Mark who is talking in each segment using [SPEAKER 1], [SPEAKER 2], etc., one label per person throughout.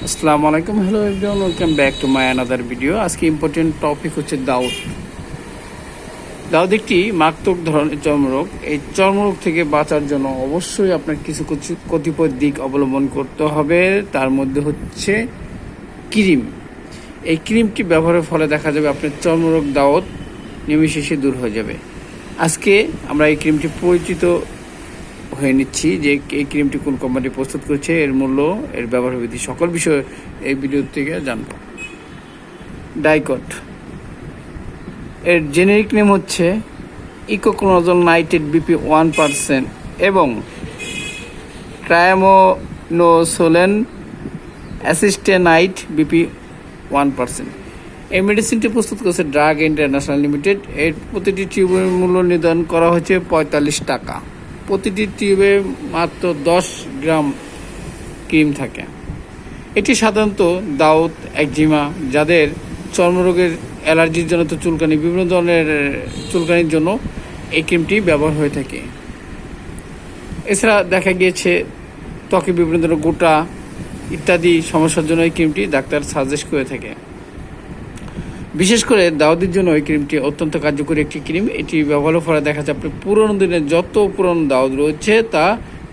[SPEAKER 1] আসসালামু আলাইকুম, hello everyone, welcome back to my another video. আজকে ইম্পর্টেন্ট টপিক হচ্ছে দাউদ। দাউদ একটি মারাত্মক ধরনের চর্মরোগ। এই চর্মরোগ থেকে বাঁচার জন্য অবশ্যই আপনার কিছু কিছু কতিপয় দিক অবলম্বন করতে হবে। তার মধ্যে হচ্ছে ক্রিম। এই ক্রিমটি ব্যবহারের ফলে দেখা যাবে আপনার চর্মরোগ দাউদ নিমেষে দূর হয়ে যাবে। আজকে আমরা এই ক্রিমটি পরিচিত হয়ে নিচ্ছি যে এই ক্রিমটি কোন কোম্পানি প্রস্তুত করছে, এর মূল্য, এর ব্যবহার বিধি, সকল বিষয় এই ভিডিও থেকে জানব। ডাইকট, এর জেনেরিক নেম হচ্ছে ইকোক্লোনাজল নাইট্রেট বিপি 1% এবং ট্রায়ামোনোসোলেন অ্যাসিস্টেনাইট বিপি 1%। এই মেডিসিনটি প্রস্তুত করেছে ড্রাগ ইন্টারন্যাশনাল লিমিটেড। এর প্রতিটি টিউবের মূল্য নির্ধারণ করা হয়েছে 45 টাকা। প্রতিটি টিউবে মাত্র 10 গ্রাম ক্রিম থাকে। এটি সাধারণত দাউদ, একজিমা, যাদের চর্মরোগের অ্যালার্জির জনিত চুলকানি, বিভিন্ন ধরনের চুলকানির জন্য এই ক্রিমটি ব্যবহার হয়ে থাকে। এছাড়া দেখা গিয়েছে ত্বকে বিভিন্ন ধরনের গোটা ইত্যাদি সমস্যার জন্য এই ক্রিমটি ডাক্তার সাজেস্ট করে থাকে। বিশেষ করে দাউদের জন্য এই ক্রিমটি অত্যন্ত কার্যকরী একটি ক্রিম। এটি ব্যবহারের ফলে দেখা যায় আপনার পুরনো দিনের যত পুরনো দাউদ রয়েছে তা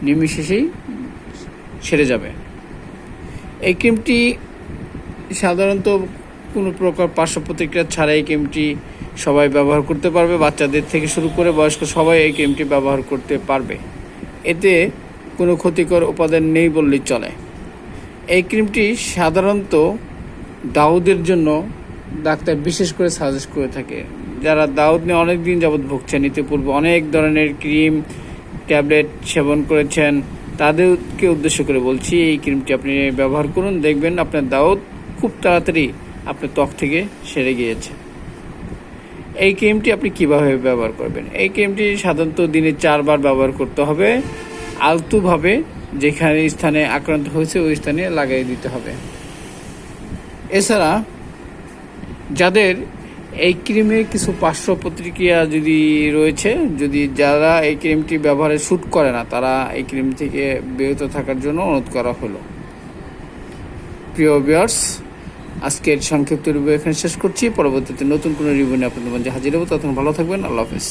[SPEAKER 1] নিমেষেই সেরে যাবে। এই ক্রিমটি সাধারণত কোনো প্রকার পার্শ্ব প্রতিক্রিয়া ছাড়াই এই ক্রিমটি সবাই ব্যবহার করতে পারবে। বাচ্চাদের থেকে শুরু করে বয়স্ক সবাই এই ক্রিমটি ব্যবহার করতে পারবে। এতে কোনো ক্ষতিকর উপাদান নেই বললেই চলে। এই ক্রিমটি সাধারণত দাউদের জন্য ডাক্তার বিশেষ করে সাজেস্ট করে থাকে। যারা দাউদ নিয়ে অনেক দিন যাবৎ ভুগছেন, ইতিপূর্বে অনেক ধরনের ক্রিম ট্যাবলেট সেবন করেছেন, তাদেরকে উদ্দেশ্য করে বলছি এই ক্রিমটি আপনি ব্যবহার করুন, দেখবেন আপনার দাউদ খুব তাড়াতাড়ি আপনার ত্বক থেকে সেরে গিয়েছে। এই ক্রিমটি আপনি কিভাবে ব্যবহার করবেন? এই ক্রিমটি সাধারণত দিনে 4 বার ব্যবহার করতে হবে। আলতুভাবে যেখানে স্থানে আক্রান্ত হয়েছে ওই স্থানে লাগিয়ে দিতে হবে। এছাড়া যাদের এই ক্রিমে কিছু পার্শ্ব প্রতিক্রিয়া যদি রয়েছে, যারা এই ক্রিমটি ব্যবহারে শ্যুট করে না, তারা এই ক্রিম থেকে বিরত থাকার জন্য অনুরোধ করা হলো। প্রিয় ভিউয়ার্স, আজকের সংক্ষিপ্ত রিভিউ এখানে শেষ করছি। পরবর্তীতে নতুন কোনো রিভিউ নিয়ে আপনাদের মাঝে হাজির হবো। তখন ভালো থাকবেন। আল্লাহ হাফেজ।